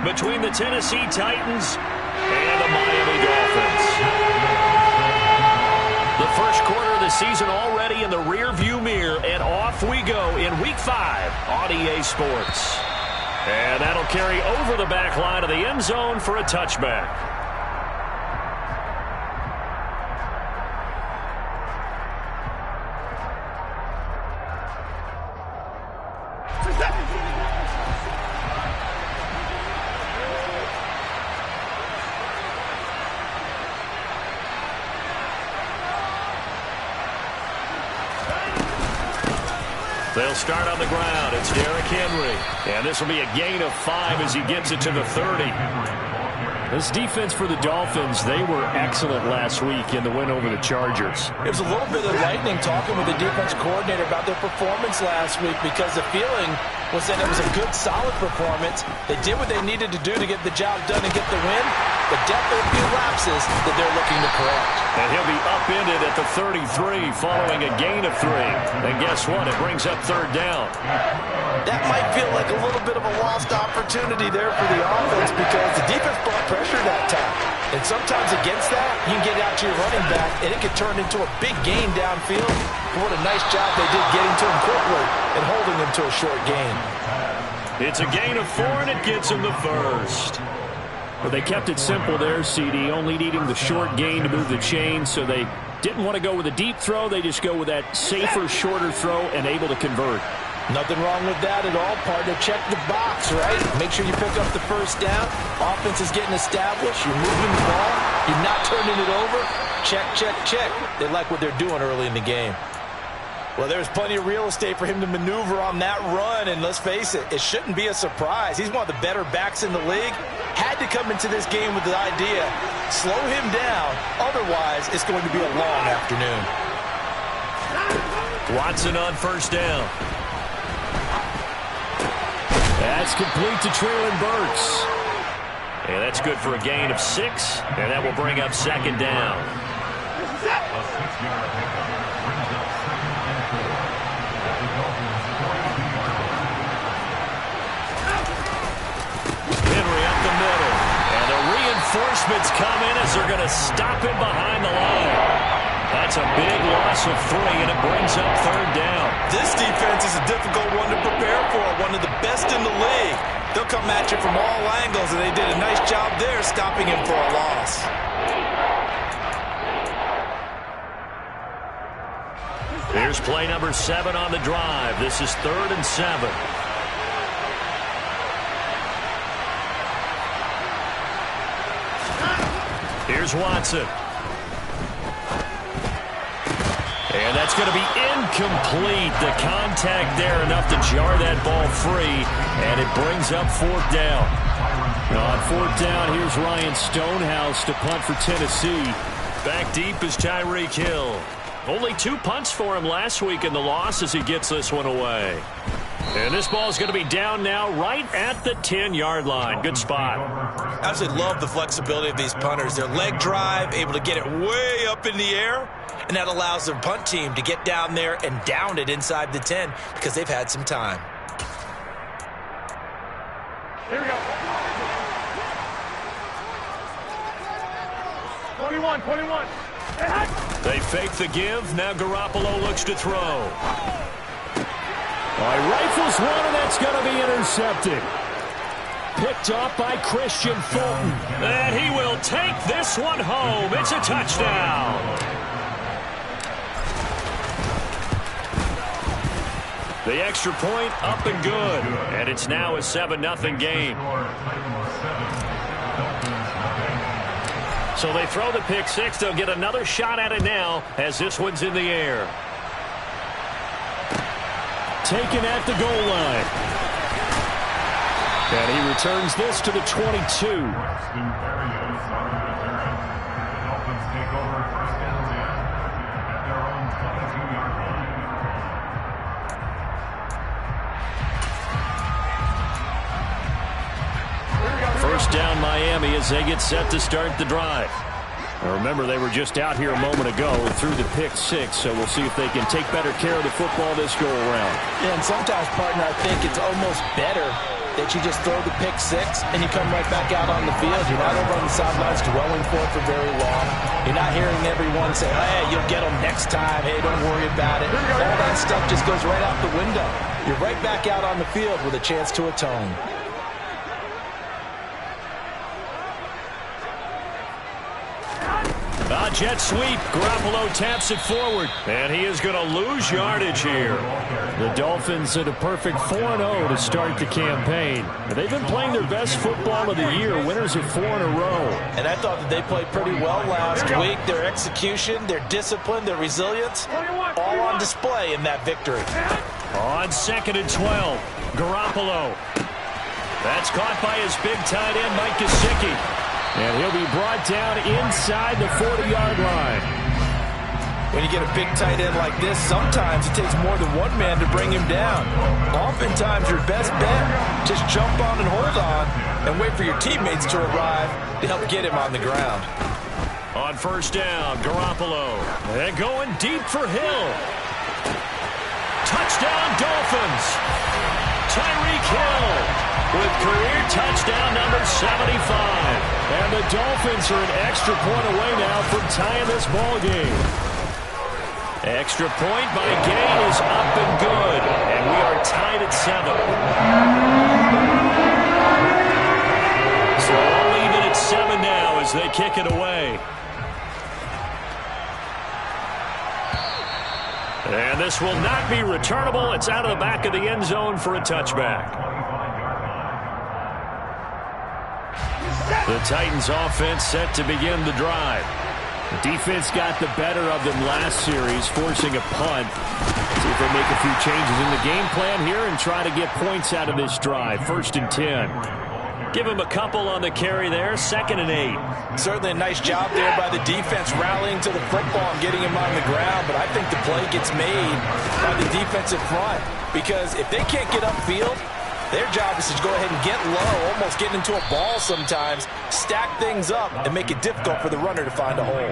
between the Tennessee Titans and the Miami Dolphins. The first quarter of the season already in the rearview mirror, and off we go in Week 5 on EA Sports. And that'll carry over the back line of the end zone for a touchback. They'll start on the ground. It's Derrick Henry. And this will be a gain of 5 as he gets it to the 30. This defense for the Dolphins, they were excellent last week in the win over the Chargers. It was a little bit enlightening talking with the defense coordinator about their performance last week, because the feeling was that it was a good, solid performance. They did what they needed to do to get the job done and get the win, but definitely a few lapses that they're looking to correct. And he'll be upended at the 33 following a gain of 3. And guess what? It brings up third down. That might feel like a little bit of a lost opportunity there for the offense, because the defense brought pressure that time. And sometimes against that, you can get out to your running back, and it can turn into a big gain downfield. But what a nice job they did getting to him quickly and holding him to a short gain. It's a gain of 4, and it gets him the first. Well, they kept it simple there, CD, only needing the short gain to move the chain, so they didn't want to go with a deep throw. They just go with that safer, shorter throw and able to convert. Nothing wrong with that at all, partner. Check the box, right? Make sure you pick up the first down. Offense is getting established. You're moving the ball. You're not turning it over. Check, check, check. They like what they're doing early in the game. Well, there's plenty of real estate for him to maneuver on that run, and let's face it, it shouldn't be a surprise. He's one of the better backs in the league. Had to come into this game with the idea, slow him down, otherwise it's going to be a long afternoon. Watson on first down. That's complete to Traylon Burks. And that's good for a gain of 6, and that will bring up second down. Henry up the middle. And the reinforcements come in as they're going to stop him behind the line. That's a big loss of 3, and it brings up third down. This defense is a difficult one to prepare for, one of the best in the league. They'll come at you from all angles, and they did a nice job there stopping him for a loss. Here's play number 7 on the drive. This is 3rd and 7. Here's Watson. And that's going to be incomplete. The contact there enough to jar that ball free, and it brings up 4th down. On 4th down, here's Ryan Stonehouse to punt for Tennessee. Back deep is Tyreek Hill. Only 2 punts for him last week in the loss as he gets this one away. And this ball is going to be down now right at the 10-yard line. Good spot. I absolutely love the flexibility of these punters. Their leg drive, able to get it way up in the air, and that allows their punt team to get down there and down it inside the 10 because they've had some time. Here we go. 21. They fake the give. Now Garoppolo looks to throw. Rifles one, and that's going to be intercepted. Picked off by Christian Fulton. And he will take this one home. It's a touchdown. The extra point up and good. And it's now a 7-0 game. So they throw the pick 6. They'll get another shot at it now as this one's in the air. Taken at the goal line. And he returns this to the 22. First down Miami as they get set to start the drive. Now remember, they were just out here a moment ago and threw the pick 6, so we'll see if they can take better care of the football this go around. Yeah, and sometimes, partner, I think it's almost better that you just throw the pick six and you come right back out on the field. You're not over on the sidelines dwelling for it for very long. You're not hearing everyone say, hey, you'll get them next time. Hey, don't worry about it. All that stuff just goes right out the window. You're right back out on the field with a chance to atone. Jet sweep. Garoppolo taps it forward. And he is going to lose yardage here. The Dolphins at a perfect 4-0 to start the campaign. They've been playing their best football of the year. Winners of 4 in a row. And I thought that they played pretty well last week. Their execution, their discipline, their resilience, all on display in that victory. On 2nd and 12. Garoppolo. That's caught by his big tight end, Mike Gesicki. And he'll be brought down inside the 40-yard line. When you get a big tight end like this, sometimes it takes more than one man to bring him down. Oftentimes, your best bet, just jump on and hold on and wait for your teammates to arrive to help get him on the ground. On 1st down, Garoppolo. And going deep for Hill. Touchdown, Dolphins. Tyreek Hill with career touchdown number 75. And the Dolphins are an extra point away now from tying this ball game. Extra point by Gay is up and good. And we are tied at 7. So all even at 7 now as they kick it away. And this will not be returnable. It's out of the back of the end zone for a touchback. The Titans offense set to begin the drive. The defense got the better of them last series, forcing a punt. See if they make a few changes in the game plan here and try to get points out of this drive. 1st and 10. Give him a couple on the carry there. 2nd and 8. Certainly a nice job there by the defense rallying to the football and getting him on the ground. But I think the play gets made by the defensive front. Because if they can't get upfield, their job is to go ahead and get low, almost get into a ball sometimes, stack things up, and make it difficult for the runner to find a hole.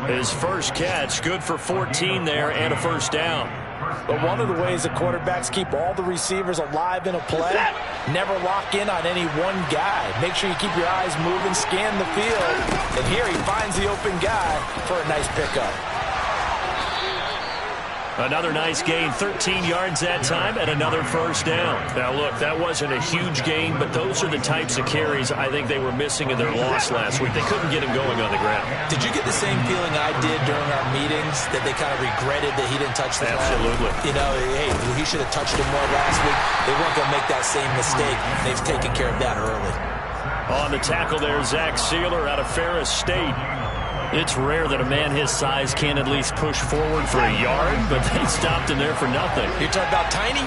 His first catch, good for 14 there and a 1st down. But one of the ways the quarterbacks keep all the receivers alive in a play, never lock in on any one guy. Make sure you keep your eyes moving, scan the field, and here he finds the open guy for a nice pickup. Another nice gain, 13 yards that time, and another 1st down. Now, look, that wasn't a huge gain, but those are the types of carries I think they were missing in their loss last week. They couldn't get him going on the ground. Did you get the same feeling I did during our meetings, that they kind of regretted that he didn't touch the ball? Absolutely. You know, hey, he should have touched him more last week. They weren't going to make that same mistake. They've taken care of that early. On the tackle there, Zach Sealer out of Ferris State. It's rare that a man his size can't at least push forward for a yard, but they stopped him there for nothing. You're talking about Tiny?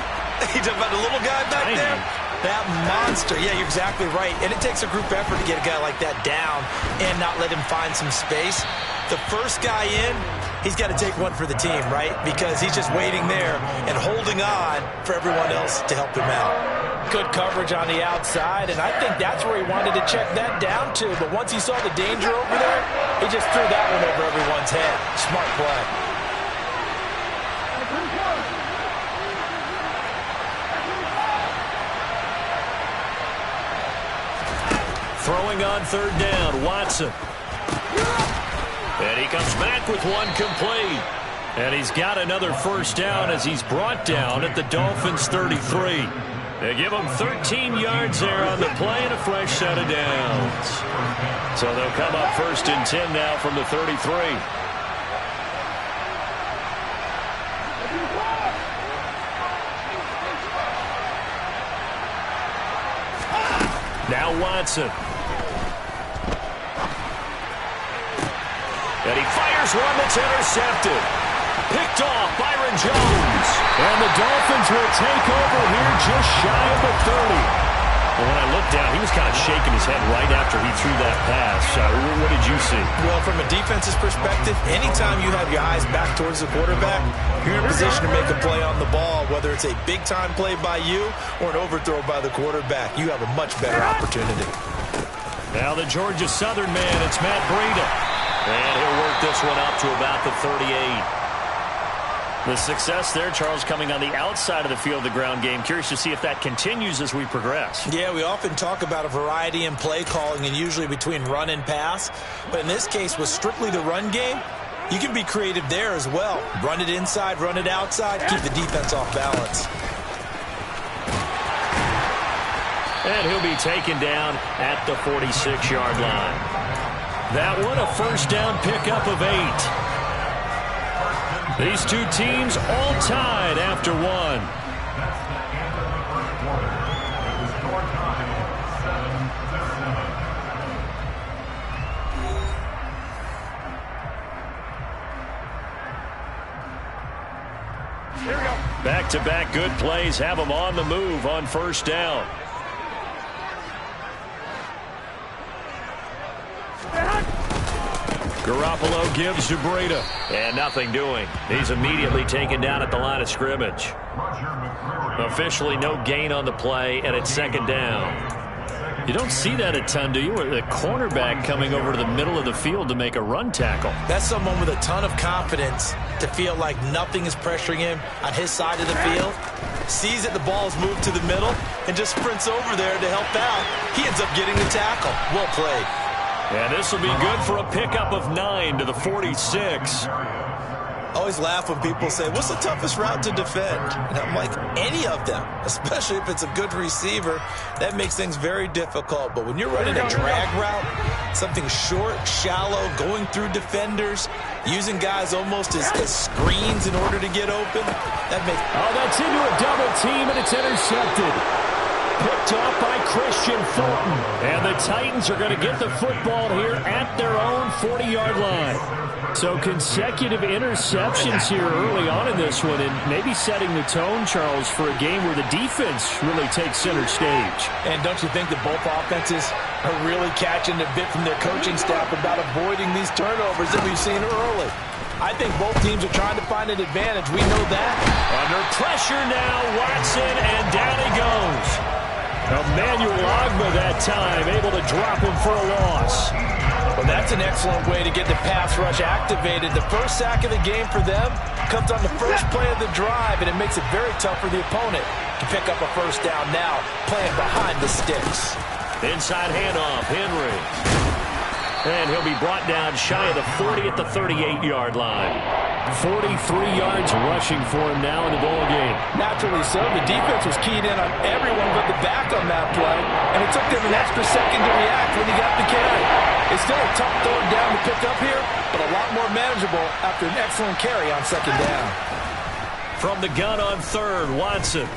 You're talking about the little guy back Tiny. there? That monster. Yeah, you're exactly right. And it takes a group effort to get a guy like that down and not let him find some space. The first guy in, he's got to take one for the team, right? Because he's just waiting there and holding on for everyone else to help him out. Good coverage on the outside, and I think that's where he wanted to check that down to. But once he saw the danger over there, he just threw that one over everyone's head. Smart play. Throwing on 3rd down, Watson. And he comes back with one complete. And he's got another 1st down as he's brought down at the Dolphins' 33. They give him 13 yards there on the play and a fresh set of downs. So they'll come up 1st and 10 now from the 33. Now Watson. And he fires one that's intercepted. Picked off, Byron Jones. And the Dolphins will take over here just shy of the 30. Well, when I looked down, he was kind of shaking his head right after he threw that pass. What did you see? Well, from a defense's perspective, anytime you have your eyes back towards the quarterback, you're in a position to make a play on the ball, whether it's a big-time play by you or an overthrow by the quarterback. You have a much better opportunity. Now the Georgia Southern man, it's Matt Breida. And he'll work this one up to about the 38. The success there, Charles, coming on the outside of the field, the ground game. Curious to see if that continues as we progress. Yeah, we often talk about a variety in play calling and usually between run and pass. But in this case, with strictly the run game, you can be creative there as well. Run it inside, run it outside, keep the defense off balance. And he'll be taken down at the 46-yard line. That one, a first down pickup of 8. These two teams all tied after one. Here we go. Back-to-back good plays have them on the move on first down. Garoppolo gives to Breda. And nothing doing. He's immediately taken down at the line of scrimmage. Officially no gain on the play, and it's second down. You don't see that a ton, do you? The cornerback coming over to the middle of the field to make a run tackle. That's someone with a ton of confidence to feel like nothing is pressuring him on his side of the field. Sees that the ball is moved to the middle and just sprints over there to help out. He ends up getting the tackle. Well played. And this will be good for a pickup of 9 to the 46. I always laugh when people say, what's the toughest route to defend? And I'm like, any of them, especially if it's a good receiver. That makes things very difficult. But when you're running a drag route, something short, shallow, going through defenders, using guys almost as screens in order to get open, that makes... Oh, that's into a double team, and it's intercepted. Picked off by Christian Fulton. And the Titans are going to get the football here at their own 40-yard line. So consecutive interceptions here early on in this one, and maybe setting the tone, Charles, for a game where the defense really takes center stage. And don't you think that both offenses are really catching a bit from their coaching staff about avoiding these turnovers that we've seen early? I think both teams are trying to find an advantage. We know that. Under pressure now, Watson, and down he goes. Emmanuel Ogba that time, able to drop him for a loss. Well, that's an excellent way to get the pass rush activated. The first sack of the game for them comes on the first play of the drive, and it makes it very tough for the opponent to pick up a first down now, playing behind the sticks. Inside handoff, Henry. And he'll be brought down shy of the 40 at the 38-yard line. 43 yards rushing for him now in the ball game. Naturally so. The defense was keyed in on everyone but the back on that play, and it took them an extra second to react when he got the carry. It's still a tough third down to pick up here, but a lot more manageable after an excellent carry on second down. From the gun on third, Watson.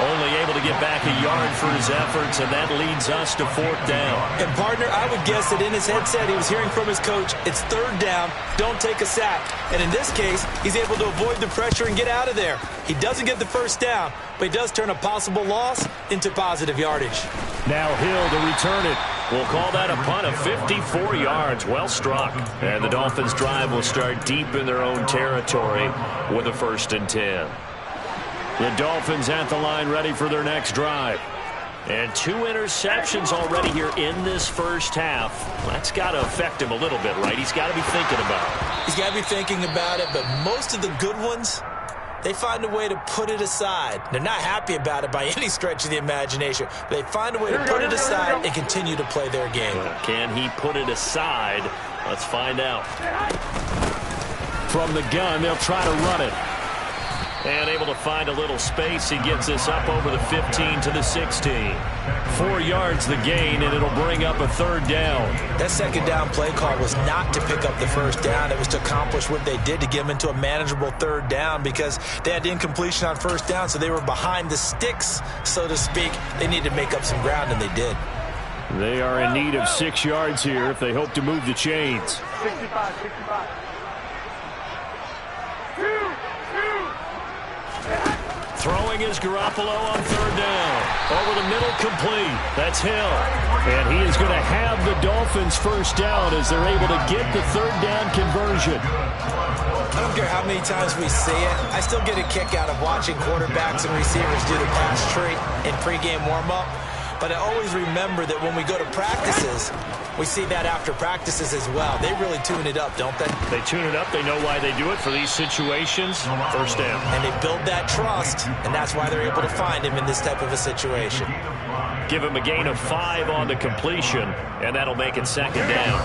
Only able to get back a yard for his efforts, and that leads us to fourth down. And, partner, I would guess that in his headset he was hearing from his coach, it's third down, don't take a sack. And in this case, he's able to avoid the pressure and get out of there. He doesn't get the first down, but he does turn a possible loss into positive yardage. Now Hill to return it. We'll call that a punt of 54 yards. Well struck. And the Dolphins' drive will start deep in their own territory with a 1st and 10. The Dolphins at the line ready for their next drive. And 2 interceptions already here in this first half. That's got to affect him a little bit, right? He's got to be thinking about it. He's got to be thinking about it, but most of the good ones, they find a way to put it aside. They're not happy about it by any stretch of the imagination, but they find a way to put it aside and continue to play their game. Can he put it aside? Let's find out. From the gun, they'll try to run it. And able to find a little space. He gets this up over the 15 to the 16. 4 yards the gain, and it'll bring up a 3rd down. That second down play call was not to pick up the first down. It was to accomplish what they did to get them into a manageable 3rd down because they had incompletion on first down, so they were behind the sticks, so to speak. They needed to make up some ground, and they did. They are in need of 6 yards here if they hope to move the chains. 65. Throwing is Garoppolo on 3rd down. Over the middle, complete. That's Hill. And he is going to have the Dolphins' first down as they're able to get the 3rd down conversion. I don't care how many times we see it. I still get a kick out of watching quarterbacks and receivers do the pass tree in pregame warm-up. But I always remember that when we go to practices, we see that after practices as well. They really tune it up, don't they? They tune it up. They know why they do it for these situations. First down. And they build that trust, and that's why they're able to find him in this type of a situation. Give him a gain of 5 on the completion, and that'll make it second down.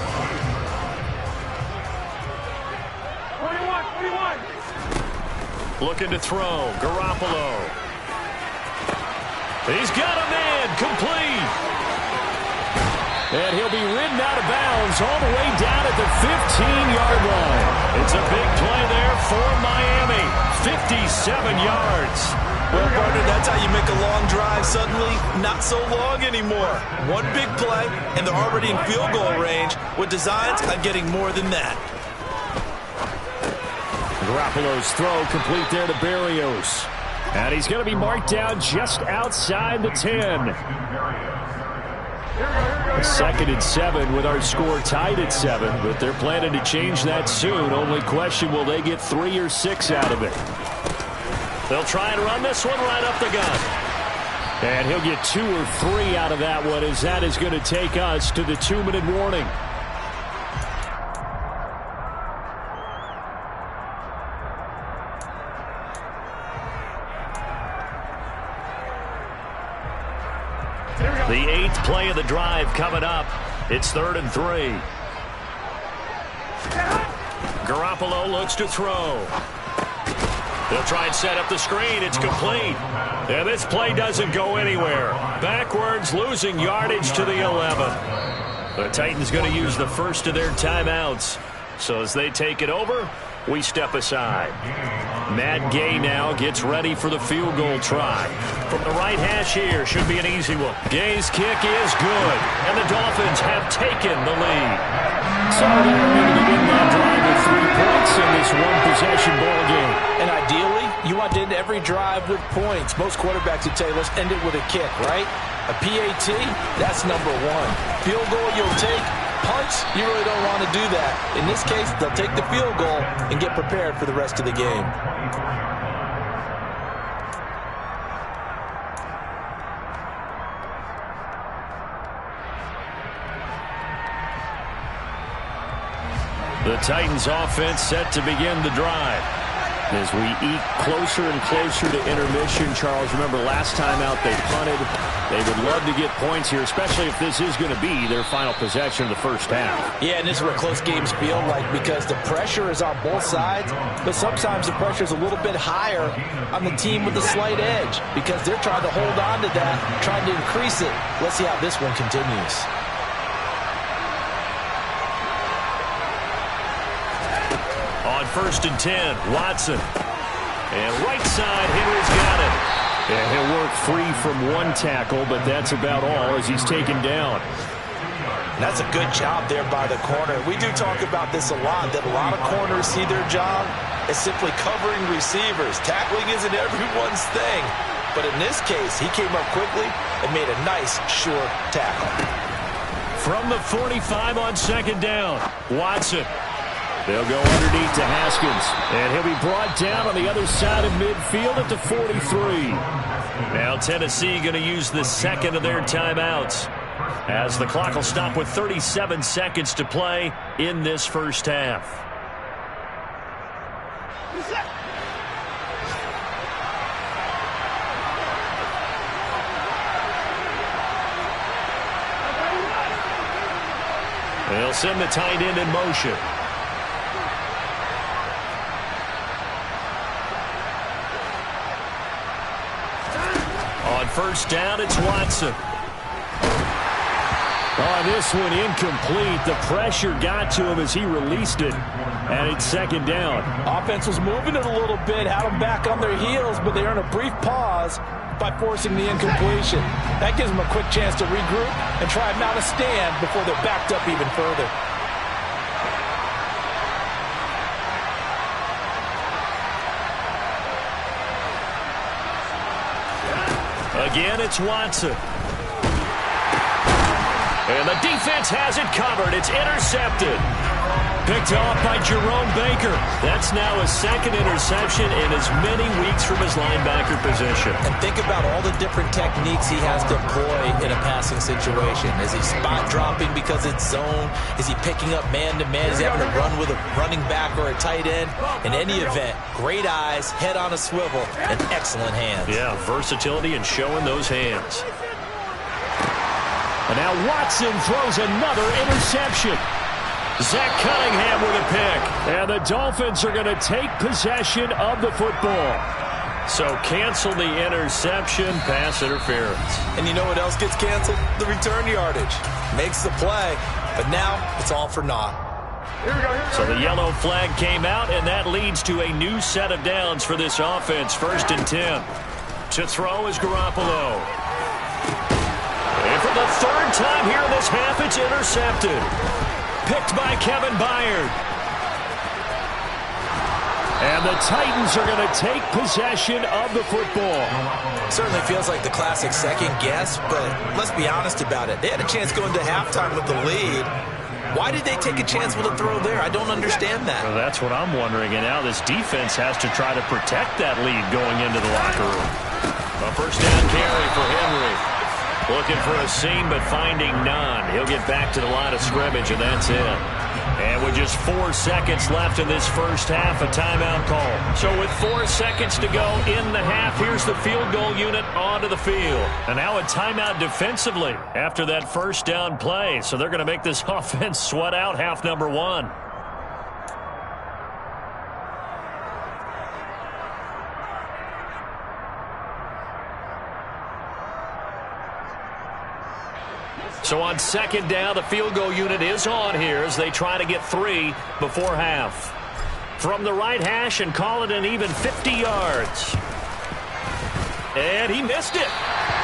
21. Looking to throw. Garoppolo. He's got a man. Complete. And he'll be ridden out of bounds all the way down at the 15-yard line. It's a big play there for Miami. 57 yards. Well, partner, that's how you make a long drive suddenly not so long anymore. One big play, and they're already in field goal range with designs on getting more than that. Garoppolo's throw complete there to Berrios. And he's going to be marked down just outside the 10. Second and 7 with our score tied at 7, but they're planning to change that soon. Only question, will they get 3 or 6 out of it? They'll try and run this one right up the gut. And he'll get 2 or 3 out of that one, as that is going to take us to the 2-minute warning. The 8th play of the drive coming up. It's 3rd and 3. Garoppolo looks to throw. They'll try and set up the screen. It's complete. And this play doesn't go anywhere. Backwards, losing yardage to the 11. The Titans going to use the first of their timeouts. So as they take it over, we step aside. Matt Gay now gets ready for the field goal try. From the right hash here, should be an easy one. Gay's kick is good, and the Dolphins have taken the lead. So they're able to win that drive with 3 points in this one-possession ball game. And ideally, you want to end every drive with points. Most quarterbacks would say, let's end it with a kick, right? A PAT, that's number 1. Field goal you'll take. Punts, you really don't want to do that. In this case, they'll take the field goal and get prepared for the rest of the game. The Titans offense set to begin the drive. As we eke closer and closer to intermission, Charles, remember last time out they punted. They would love to get points here, especially if this is going to be their final possession of the first half. Yeah, and this is what close games feel like because the pressure is on both sides, but sometimes the pressure is a little bit higher on the team with the slight edge because they're trying to hold on to that, trying to increase it. Let's see how this one continues. On 1st and 10, Watson. And right side, Henry's got it. Yeah, he'll work free from one tackle, but that's about all as he's taken down. That's a good job there by the corner. We do talk about this a lot, that a lot of corners see their job as simply covering receivers. Tackling isn't everyone's thing. But in this case, he came up quickly and made a nice, short tackle. From the 45 on 2nd down, Watson. They'll go underneath to Haskins. And he'll be brought down on the other side of midfield at the 43. Now Tennessee going to use the 2nd of their timeouts, as the clock will stop with 37 seconds to play in this first half. They'll send the tight end in motion. On 1st down, it's Watson. On this one, incomplete. The pressure got to him as he released it. And it's 2nd down. Offense was moving it a little bit, had them back on their heels, but they earned a brief pause by forcing the incompletion. That gives them a quick chance to regroup and try and mount a stand before they're backed up even further. Again, it's Watson. And the defense has it covered. It's intercepted. Picked off by Jerome Baker. That's now his second interception in as many weeks from his linebacker position. And think about all the different techniques he has to employ in a passing situation. Is he spot dropping because it's zone? Is he picking up man-to-man? Is he having to run with a running back or a tight end? In any event, great eyes, head on a swivel, and excellent hands. Yeah, versatility and showing those hands. And now Watson throws another interception. Zach Cunningham with a pick. And the Dolphins are going to take possession of the football. So cancel the interception, pass interference. And you know what else gets canceled? The return yardage. Makes the play, but now it's all for naught. So the yellow flag came out, and that leads to a new set of downs for this offense. 1st and 10. To throw is Garoppolo. And for the 3rd time here in this half, it's intercepted. Picked by Kevin Byard. And the Titans are going to take possession of the football. Certainly feels like the classic second guess, but let's be honest about it. They had a chance going to halftime with the lead. Why did they take a chance with a throw there? I don't understand that. Well, that's what I'm wondering. And now this defense has to try to protect that lead going into the locker room. A 1st down carry for Henry. Looking for a seam, but finding none. He'll get back to the line of scrimmage, and that's it. And with just 4 seconds left in this first half, a timeout call. So with 4 seconds to go in the half, here's the field goal unit onto the field. And now a timeout defensively after that 1st down play. So they're going to make this offense sweat out half number 1. So on 2nd down, the field goal unit is on here as they try to get 3 before half. From the right hash and call it an even 50 yards. And he missed it.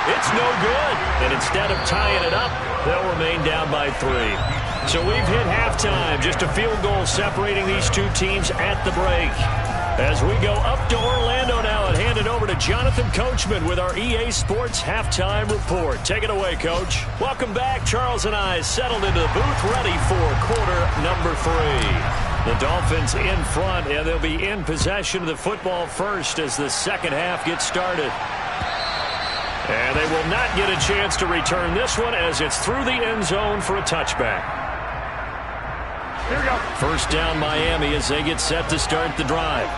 It's no good. And instead of tying it up, they'll remain down by 3. So we've hit halftime. Just a field goal separating these two teams at the break. As we go up to Orlando now and hand it over to Jonathan Coachman with our EA Sports Halftime Report. Take it away, Coach. Welcome back. Charles and I settled into the booth ready for quarter number 3. The Dolphins in front, and they'll be in possession of the football first as the second half gets started. And they will not get a chance to return this one as it's through the end zone for a touchback. Here we go. 1st down Miami as they get set to start the drive.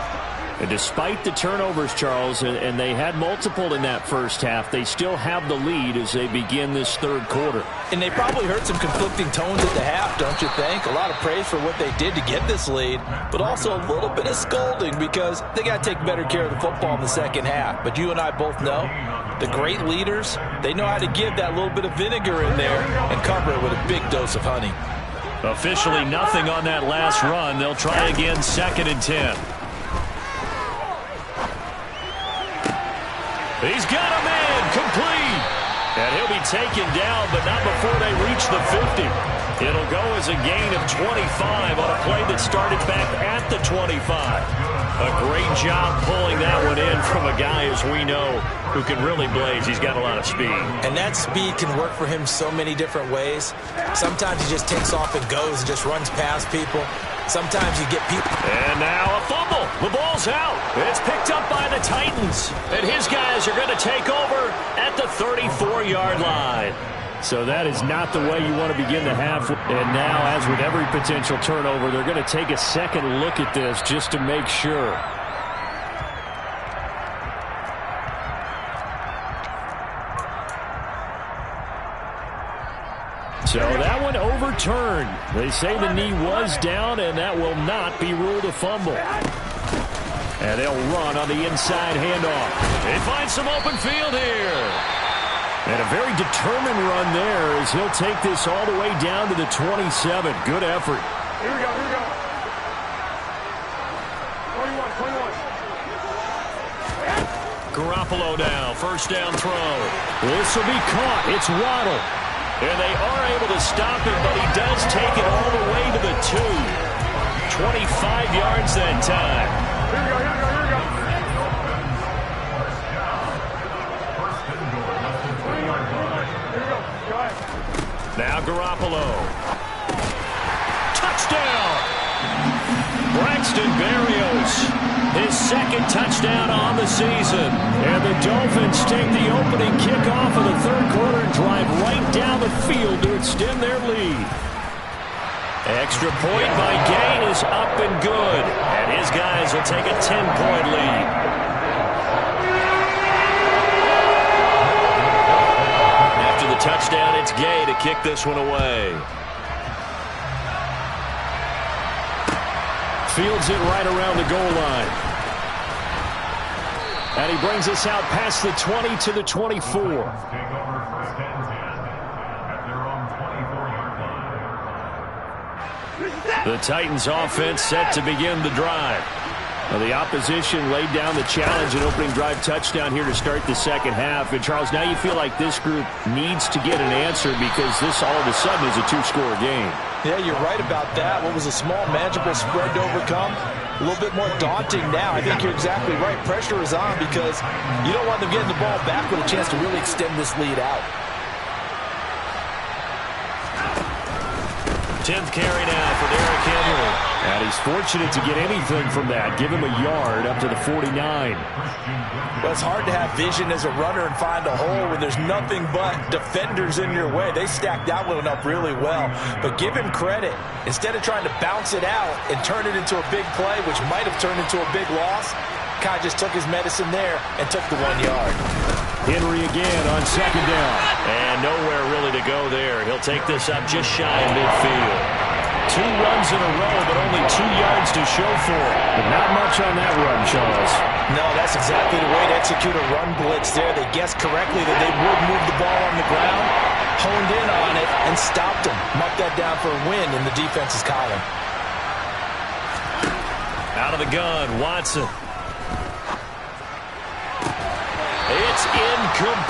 And despite the turnovers, Charles, and they had multiple in that first half, they still have the lead as they begin this 3rd quarter. And they probably heard some conflicting tones at the half, don't you think? A lot of praise for what they did to get this lead, but also a little bit of scolding because they got to take better care of the football in the second half. But you and I both know the great leaders, they know how to give that little bit of vinegar in there and cover it with a big dose of honey. Officially nothing on that last run. They'll try again 2nd and 10. He's got a man complete. And he'll be taken down, but not before they reach the 50. It'll go as a gain of 25 on a play that started back at the 25. A great job pulling that one in from a guy, as we know, who can really blaze. He's got a lot of speed. And that speed can work for him so many different ways. Sometimes he just takes off and goes and just runs past people. Sometimes you get people. And now a fumble. The ball's out. It's picked up by the Titans. And his guys are going to take over at the 34-yard line. So that is not the way you want to begin the half. And now, as with every potential turnover, they're going to take a second look at this just to make sure. So that one overturned. They say the knee was down, and that will not be ruled a fumble. And they'll run on the inside handoff. They find some open field here. And a very determined run there as he'll take this all the way down to the 27. Good effort. Here we go, here we go. 21. Garoppolo now, 1st down throw. This will be caught. It's Waddle. And they are able to stop him, but he does take it all the way to the 2. 25 yards that time. Here we go, here we go, here we go. Now Garoppolo. Touchdown! Braxton Berrios, his second touchdown on the season. And the Dolphins take the opening kickoff of the third quarter and drive right down the field to extend their lead. Extra point by Gay is up and good. And his guys will take a 10-point lead. After the touchdown, it's Gay to kick this one away. Fields it right around the goal line. And he brings us out past the 20 to the 24. The Titans offense set to begin the drive. Well, the opposition laid down the challenge and opening drive touchdown here to start the second half. And, Charles, now you feel like this group needs to get an answer because this all of a sudden is a two-score game. Yeah, you're right about that. What was a small, manageable spread to overcome, a little bit more daunting now. I think you're exactly right. Pressure is on because you don't want them getting the ball back with a chance to really extend this lead out. 10th carry now for Derrick Henry. And he's fortunate to get anything from that. Give him a yard up to the 49. Well, it's hard to have vision as a runner and find a hole when there's nothing but defenders in your way. They stacked that one up really well. But give him credit. Instead of trying to bounce it out and turn it into a big play, which might have turned into a big loss, Kai just took his medicine there and took the 1 yard. Henry again on second down. And nowhere really to go there. He'll take this up just shy of midfield. 2 runs in a row, but only 2 yards to show for it. But not much on that run, Charles. No, that's exactly the way to execute a run blitz there. They guessed correctly that they would move the ball on the ground, honed in on it, and stopped them. Marked that down for a win in the defense's column. Out of the gun, Watson. It's incomplete.